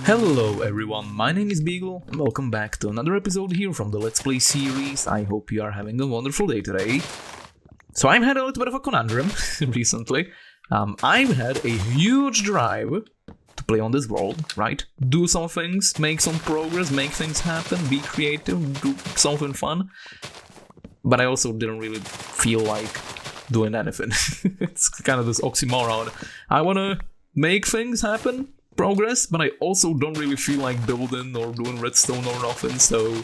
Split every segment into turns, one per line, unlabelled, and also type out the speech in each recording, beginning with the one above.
Hello everyone, my name is Bygl and welcome back to another episode here from the Let's Play series. I hope you are having a wonderful day today. So I've had a little bit of a conundrum recently. I've had a huge drive to play on this world, right? Do some things, make some progress, make things happen, be creative, do something fun. But I also didn't really feel like doing anything. It's kind of this oxymoron. I want to make things happen, progress, but I also don't really feel like building or doing redstone or nothing, so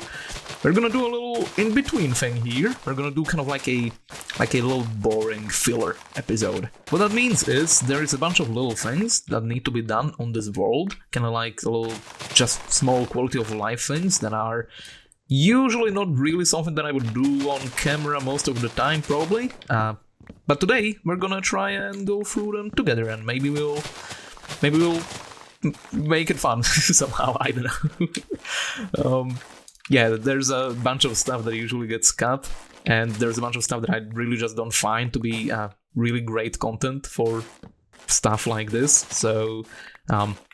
we're gonna do a little in-between thing here. We're gonna do kind of like a little boring filler episode. What that means is there is a bunch of little things that need to be done on this world, kind of like a little just small quality of life things that are usually not really something that I would do on camera most of the time, probably. But today we're gonna try and go through them together, and maybe we'll make it fun somehow, I don't know. Yeah, there's a bunch of stuff that usually gets cut, and there's a bunch of stuff that I really just don't find to be really great content for stuff like this. So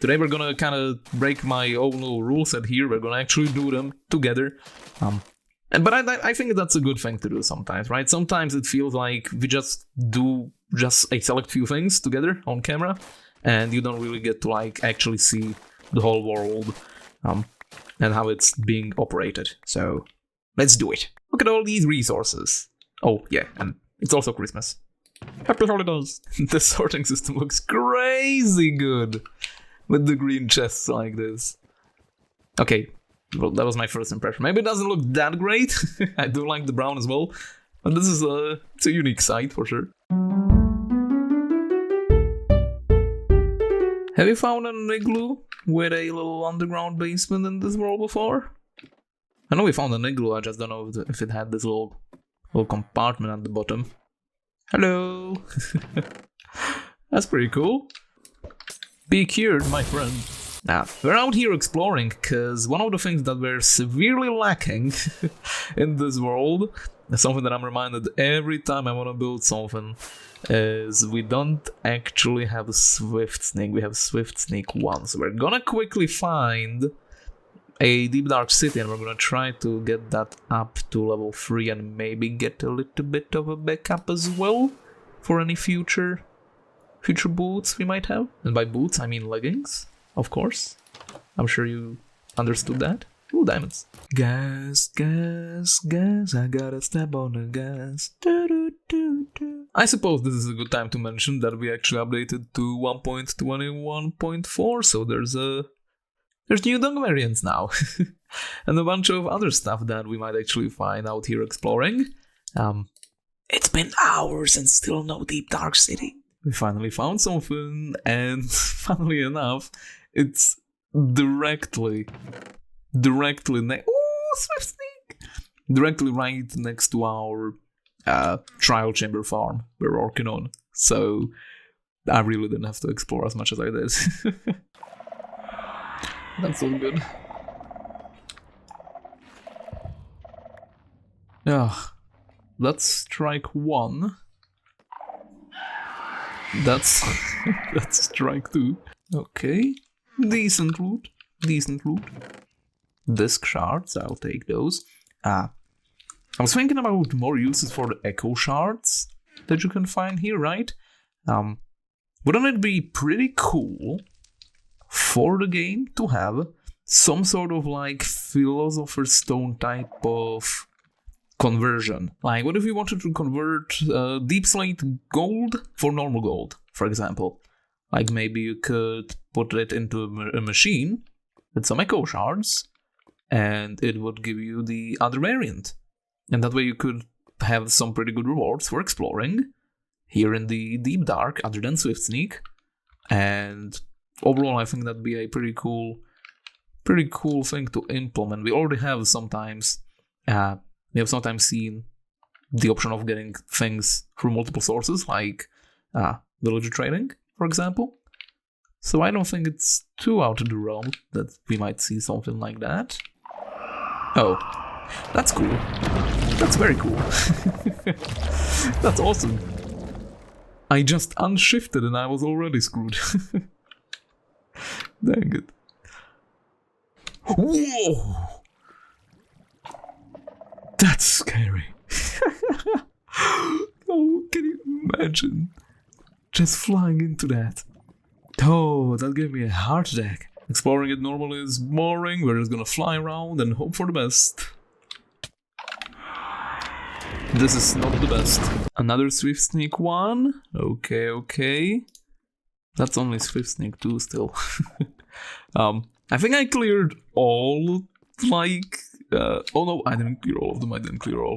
today we're gonna kind of break my own little rule set here. We're gonna actually do them together. But I think that's a good thing to do sometimes, right? Sometimes it feels like we just do just a select few things together on camera, and you don't really get to like actually see the whole world and how it's being operated. So let's do it. Look at all these resources. Oh yeah, and it's also Christmas. Happy holidays! The sorting system looks crazy good with the green chests like this. Okay, well that was my first impression. Maybe it doesn't look that great. I do like the brown as well, but this is it's a unique sight for sure. Have you found an igloo with a little underground basement in this world before? I know we found an igloo, I just don't know if it had this little compartment at the bottom. Hello! That's pretty cool. Be cured, my friend. Now, we're out here exploring, because one of the things that we're severely lacking in this world, something that I'm reminded every time I want to build something, is we don't actually have a Swift Sneak. We have Swift Sneak 1. So we're gonna quickly find a Deep Dark City, and we're gonna try to get that up to level 3 and maybe get a little bit of a backup as well for any future boots we might have. And by boots, I mean leggings, of course. I'm sure you understood that. Ooh, diamonds. Gas, gas, gas, I gotta step on the gas. I suppose this is a good time to mention that we actually updated to 1.21.4, so there's new dung variants now. And a bunch of other stuff that we might actually find out here exploring. It's been hours and still no Deep Dark City. We finally found something, and funnily enough, it's directly right next to our trial chamber farm we're working on. So I really didn't have to explore as much as I did. That's all good. That's strike 1. That's strike 2. Okay. Decent loot. Disc shards, I'll take those. I was thinking about more uses for the echo shards that you can find here, right? Wouldn't it be pretty cool for the game to have some sort of like Philosopher's Stone type of conversion? Like, what if we wanted to convert deep slate gold for normal gold, for example? Like, maybe you could put it into a machine with some echo shards, and it would give you the other variant. And that way you could have some pretty good rewards for exploring here in the Deep Dark, other than Swift Sneak. And overall, I think that'd be a pretty cool thing to implement. We already have sometimes seen the option of getting things through multiple sources, like villager trading, for example. So I don't think it's too out of the realm that we might see something like that. Oh, that's cool. That's very cool. That's awesome. I just unshifted and I was already screwed. Dang it. Whoa! That's scary. Oh, can you imagine? Just flying into that. Oh, that gave me a heart attack. Exploring it normally is boring. We're just gonna fly around and hope for the best. This is not the best. Another Swift Sneak 1. Okay. That's only Swift Sneak 2 still. I think I cleared all, like... oh no, I didn't clear all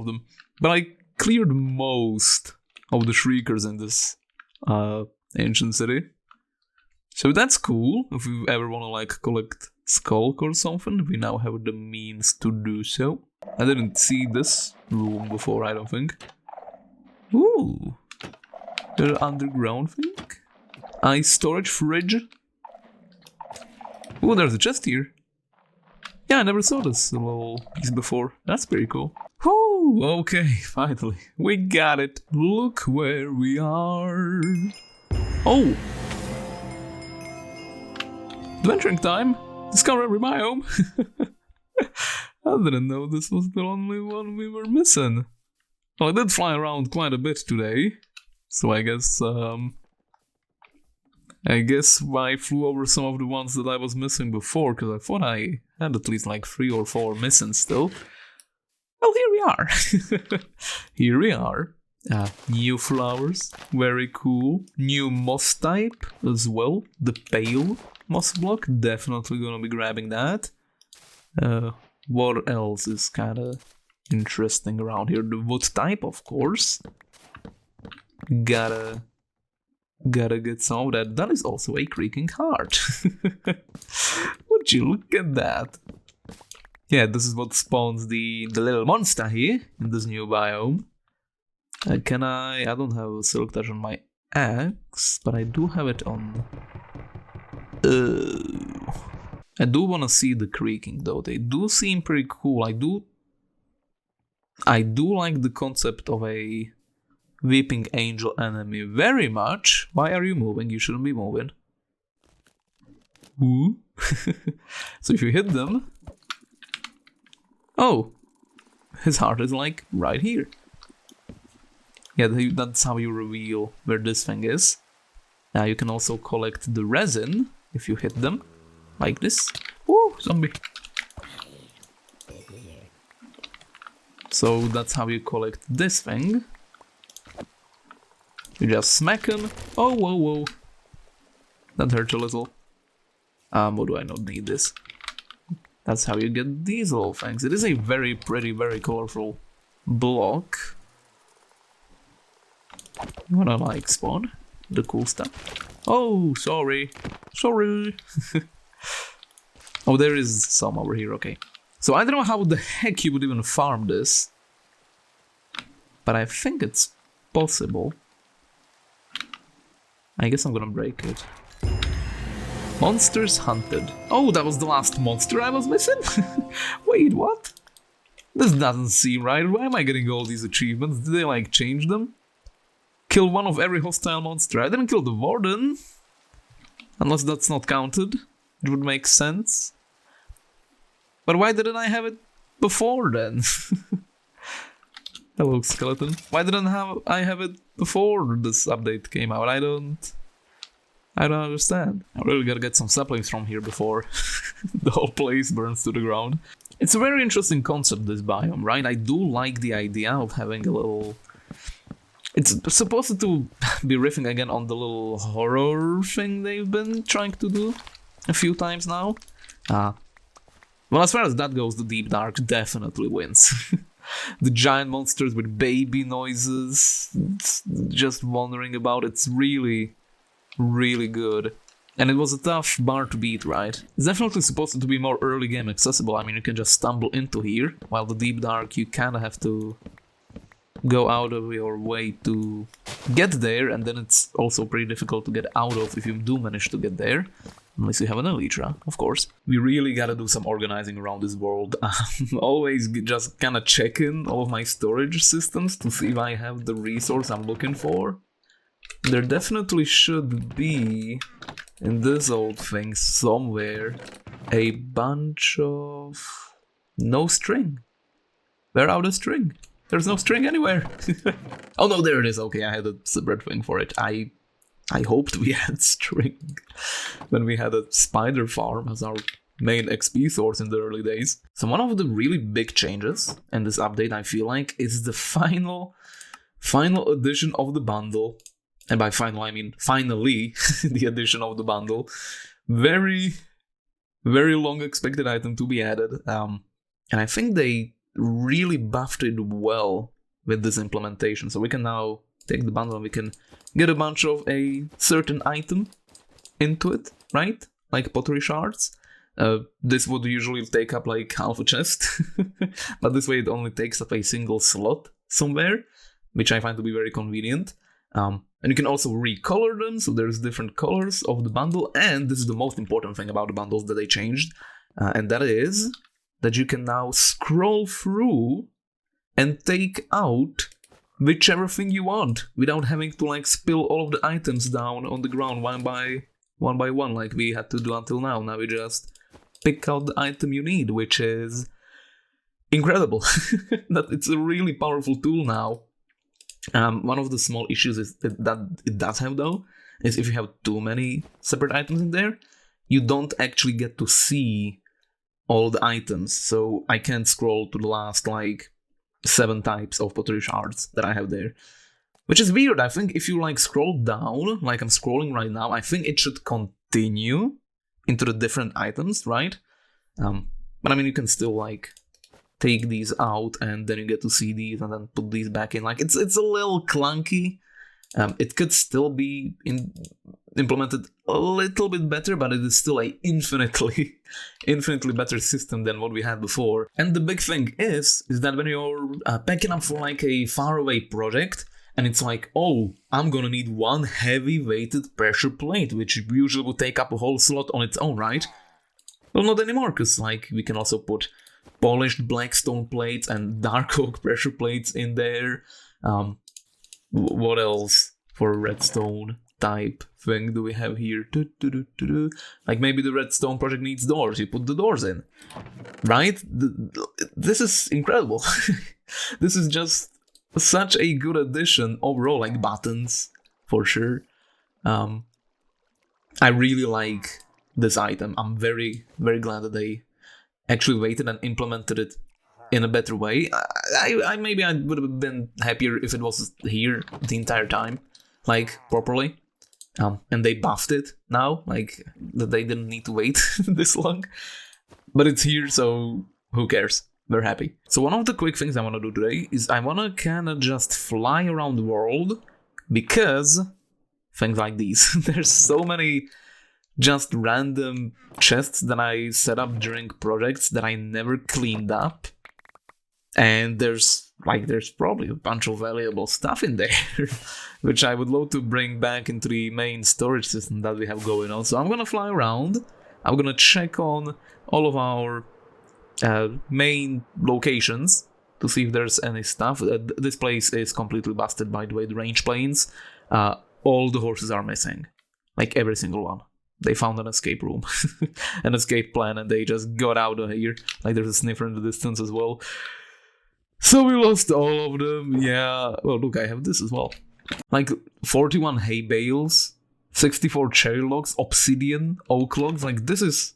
of them. But I cleared most of the Shriekers in this ancient city. So that's cool. If you ever want to like collect Skulk or something, we now have the means to do so. I didn't see this room before, I don't think. Ooh. The underground thing. Ice storage fridge. Ooh, there's a chest here. Yeah, I never saw this little piece before. That's pretty cool. Whoo, okay, finally. We got it. Look where we are. Oh! Adventuring time! Discover every biome! I didn't know this was the only one we were missing. Well, I did fly around quite a bit today. So I guess I flew over some of the ones that I was missing before, because I thought I had at least like 3 or 4 missing still. Well, here we are. Here we are. New flowers, very cool. New moss type as well. The pale moss block, definitely gonna be grabbing that. What else is kinda interesting around here? The wood type, of course. Gotta get some of that. That is also a creaking heart. Would you look at that? Yeah, this is what spawns the little monster here in this new biome. I don't have a silk touch on my axe, but I do have it on... I do want to see the creaking though. They do seem pretty cool. I do like the concept of a weeping angel enemy very much. Why are you moving? You shouldn't be moving. Ooh. So if you hit them... Oh! His heart is like right here. Yeah, that's how you reveal where this thing is. Now you can also collect the resin if you hit them. Like this. Woo! Zombie! So that's how you collect this thing. You just smack him. Oh, whoa, whoa. That hurt a little. What do I not need this? That's how you get these little things. It is a very pretty, very colorful block. You wanna like spawn the cool stuff? Oh, sorry. Sorry. Oh, there is some over here, okay. So I don't know how the heck you would even farm this. But I think it's possible. I guess I'm gonna break it. Monsters hunted. Oh, that was the last monster I was missing? Wait, what? This doesn't seem right. Why am I getting all these achievements? Did they like change them? Kill one of every hostile monster. I didn't kill the warden. Unless that's not counted. It would make sense. But why didn't I have it before then? Hello, skeleton. Why didn't I have it before this update came out? I don't understand. I really gotta get some saplings from here before the whole place burns to the ground. It's a very interesting concept, this biome, right? I do like the idea of having a little... It's supposed to be riffing again on the little horror thing they've been trying to do a few times now. Well, as far as that goes, the Deep Dark definitely wins. The giant monsters with baby noises, just wandering about, it's really, really good. And it was a tough bar to beat, right? It's definitely supposed to be more early game accessible. I mean, you can just stumble into here, while the Deep Dark, you kinda have to go out of your way to get there, and then it's also pretty difficult to get out of if you do manage to get there. Unless you have an Elytra, of course. We really gotta do some organizing around this world. Always just kinda checking all of my storage systems to see if I have the resource I'm looking for. There definitely should be in this old thing somewhere a bunch of... no string. Where are the string? There's no string anywhere. Oh no, there it is. Okay, I had a separate thing for it. I hoped we had string when we had a spider farm as our main XP source in the early days. So one of the really big changes in this update, I feel like, is the final addition of the bundle. And by final, I mean finally the addition of the bundle. Very, very long expected item to be added. And I think they really buffed it well with this implementation. So we can now take the bundle and we can get a bunch of a certain item into it, right? Like pottery shards. This would usually take up like half a chest, but this way it only takes up a single slot somewhere, which I find to be very convenient. And you can also recolor them, so there's different colors of the bundle, and this is the most important thing about the bundles that they changed, and that is that you can now scroll through and take out whichever thing you want, without having to like spill all of the items down on the ground one by one, like we had to do until now. Now we just pick out the item you need, which is incredible. That it's a really powerful tool now. One of the small issues is that it does have, though, is if you have too many separate items in there, you don't actually get to see all the items. So I can't scroll to the last like 7 types of pottery shards that I have there, which is weird. I think if you like scroll down, like I'm scrolling right now, I think it should continue into the different items, right? But I mean, you can still like take these out and then you get to see these and then put these back in. Like it's a little clunky. It could still be implemented a little bit better, but it is still a infinitely better system than what we had before. And the big thing is that when you're packing up for like a faraway project, and it's like, oh, I'm gonna need one heavy-weighted pressure plate, which usually would take up a whole slot on its own, right? Well, not anymore, because like we can also put polished black stone plates and dark oak pressure plates in there. What else for a redstone type thing do we have here? Like maybe the redstone project needs doors, you put the doors in, right? This is incredible. This is just such a good addition overall, like buttons for sure. I really like this item. I'm very, very glad that they actually waited and implemented it in a better way. I maybe I would have been happier if it was here the entire time, like properly. And they buffed it now, like that they didn't need to wait this long. But it's here, so who cares? We're happy. So one of the quick things I want to do today is I want to kind of just fly around the world, because things like these. There's so many just random chests that I set up during projects that I never cleaned up. And there's probably a bunch of valuable stuff in there, which I would love to bring back into the main storage system that we have going on. So I'm gonna fly around. I'm gonna check on all of our main locations to see if there's any stuff. This place is completely busted, by the way, the range plains. All the horses are missing, like every single one. They found an escape room, an escape plan, and they just got out of here. Like there's a sniffer in the distance as well. So we lost all of them, yeah. Well, look, I have this as well. Like 41 hay bales, 64 cherry logs, obsidian, oak logs. Like this is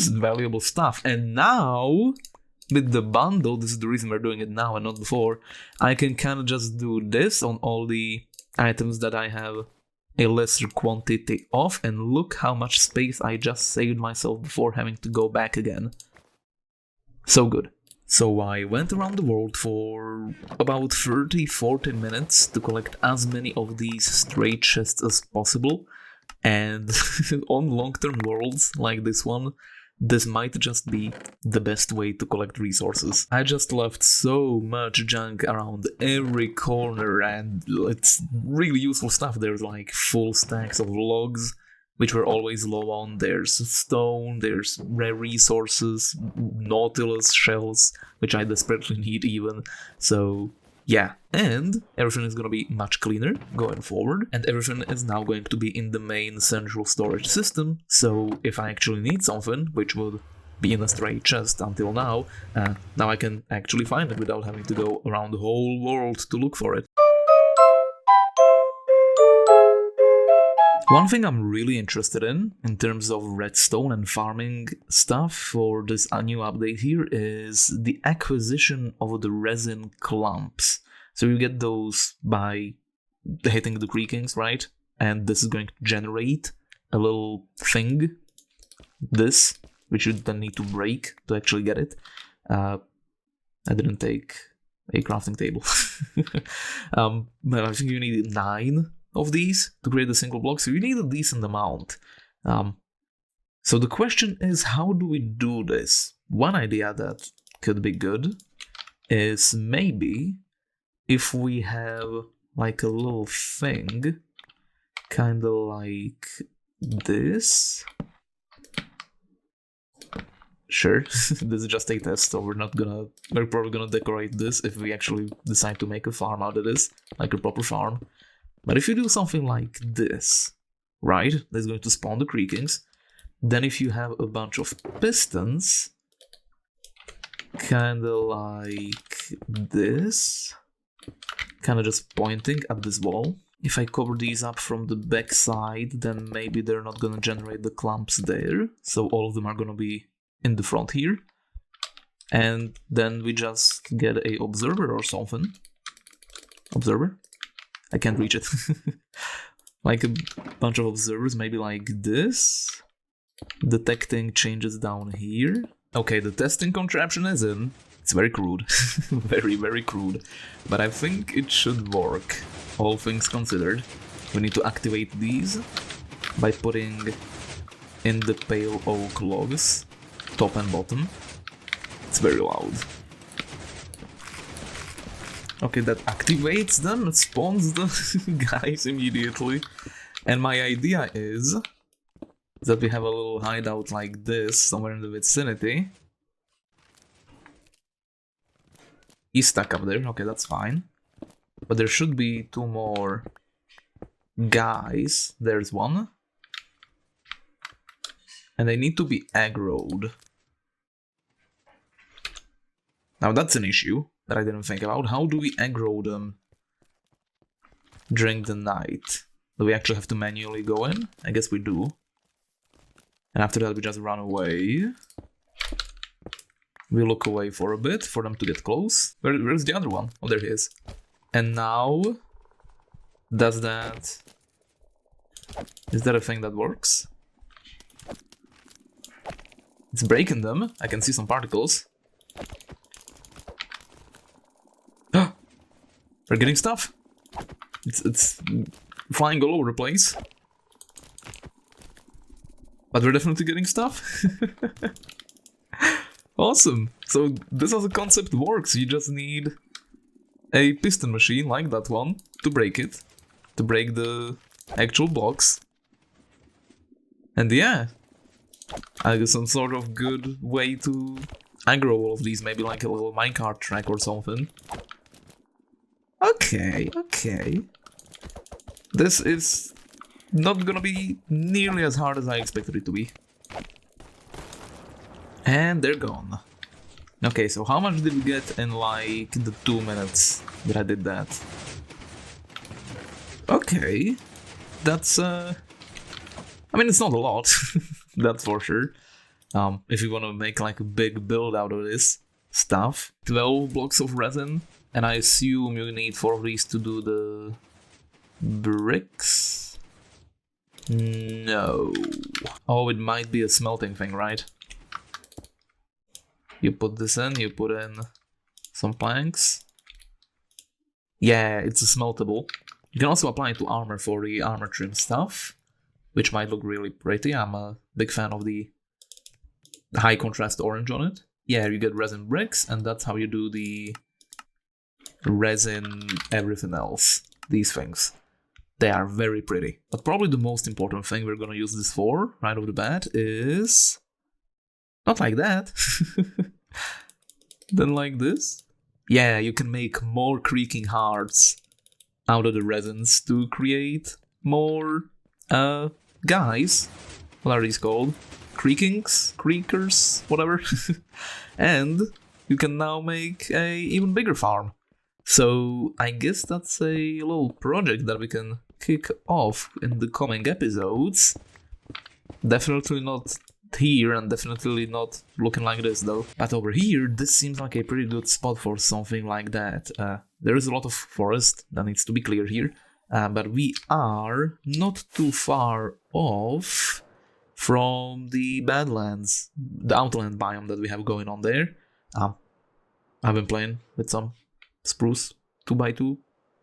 valuable stuff. And now, with the bundle, this is the reason we're doing it now and not before, I can kind of just do this on all the items that I have a lesser quantity of, and look how much space I just saved myself before having to go back again. So good. So I went around the world for about 30-40 minutes to collect as many of these straight chests as possible, and on long-term worlds like this one, this might just be the best way to collect resources. I just left so much junk around every corner, and it's really useful stuff. There's like full stacks of logs, which we're always low on. There's stone, there's rare resources, nautilus shells, which I desperately need even. So Yeah, and everything is gonna be much cleaner going forward, and everything is now going to be in the main central storage system, so if I actually need something, which would be in a straight chest until now, now I can actually find it without having to go around the whole world to look for it. One thing I'm really interested in terms of redstone and farming stuff for this new update here is the acquisition of the resin clumps. So you get those by hitting the creakings, right? And this is going to generate a little thing, this, which you then need to break to actually get it. I didn't take a crafting table. But I think you need 9 of these to create a single block, so you need a decent amount. So the question is, how do we do this? One idea that could be good is maybe if we have like a little thing, kind of like this. Sure, this is just a test, so we're probably gonna decorate this if we actually decide to make a farm out of this, like a proper farm. But if you do something like this, right, that's going to spawn the creakings, then if you have a bunch of pistons, kind of like this, kind of just pointing at this wall. If I cover these up from the back side, then maybe they're not gonna generate the clumps there, so all of them are gonna be in the front here. And then we just get a observer or something. Observer? I can't reach it. Like a bunch of observers, maybe like this. Detecting changes down here. Okay, the testing contraption is in. It's very crude. Very, very crude. But I think it should work, all things considered. We need to activate these by putting in the pale oak logs, top and bottom. It's very loud. Okay, that activates them, it spawns the guys immediately. And my idea is that we have a little hideout like this somewhere in the vicinity. He's stuck up there, okay, that's fine. But there should be 2 more guys. There's one. And they need to be aggroed. Now that's an issue that I didn't think about. How do we aggro them during the night? Do we actually have to manually go in? I guess we do. And after that we just run away. We look away for a bit for them to get close. Where's the other one? Oh, there he is. And now, is that a thing that works? It's breaking them. I can see some particles. We're getting stuff. It's flying all over the place. But we're definitely getting stuff. Awesome. So this as a concept works. You just need a piston machine like that one to break it. To break the actual blocks. And yeah. I guess some sort of good way to aggro all of these. Maybe like a little minecart track or something. Okay, okay. This is not gonna be nearly as hard as I expected it to be. And they're gone. Okay, so how much did we get in like the 2 minutes that I did that? Okay. That's I mean, it's not a lot, that's for sure. If you wanna make like a big build out of this stuff. 12 blocks of resin. And I assume you need 4 of these to do the bricks? No. Oh, it might be a smelting thing, right? You put this in, you put in some planks. Yeah, it's a smeltable. You can also apply it to armor for the armor trim stuff, which might look really pretty. I'm a big fan of the high contrast orange on it. Yeah, you get resin bricks, and that's how you do the resin everything else. These things. They are very pretty. But probably the most important thing we're gonna use this for, right off the bat, is... not like that. Then like this. Yeah, you can make more creaking hearts out of the resins to create more guys. What are these called? Creakers, whatever. And you can now make a even bigger farm. So I guess that's a little project that we can kick off in the coming episodes. Definitely not here, and definitely not looking like this though. But over here, this seems like a pretty good spot for something like that. There is a lot of forest that needs to be cleared here, but we are not too far off from the Badlands, the Outland biome that we have going on there. I've been playing with some spruce 2x2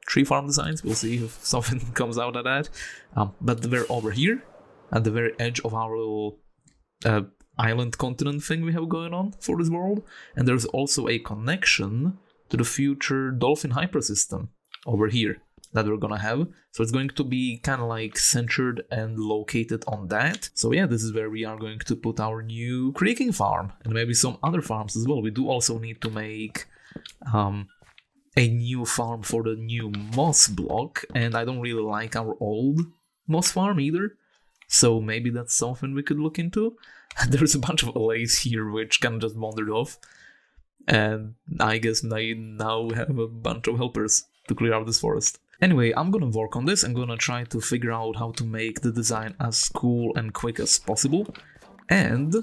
tree farm designs. We'll see if something comes out of that. But we're over here at the very edge of our little island continent thing we have going on for this world, and there's also a connection to the future dolphin hyper system over here that we're gonna have. So it's going to be kind of like centered and located on that. So yeah, this is where we are going to put our new creaking farm, and maybe some other farms as well. We do also need to make a new farm for the new moss block, and I don't really like our old moss farm either. So maybe that's something we could look into. There's a bunch of allays here which kind of just wandered off, and I guess I now have a bunch of helpers to clear out this forest. Anyway, I'm gonna work on this. I'm gonna try to figure out how to make the design as cool and quick as possible. And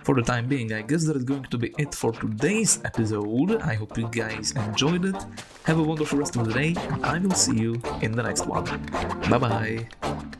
for the time being, I guess that is going to be it for today's episode. I hope you guys enjoyed it. Have a wonderful rest of the day, and I will see you in the next one. Bye bye!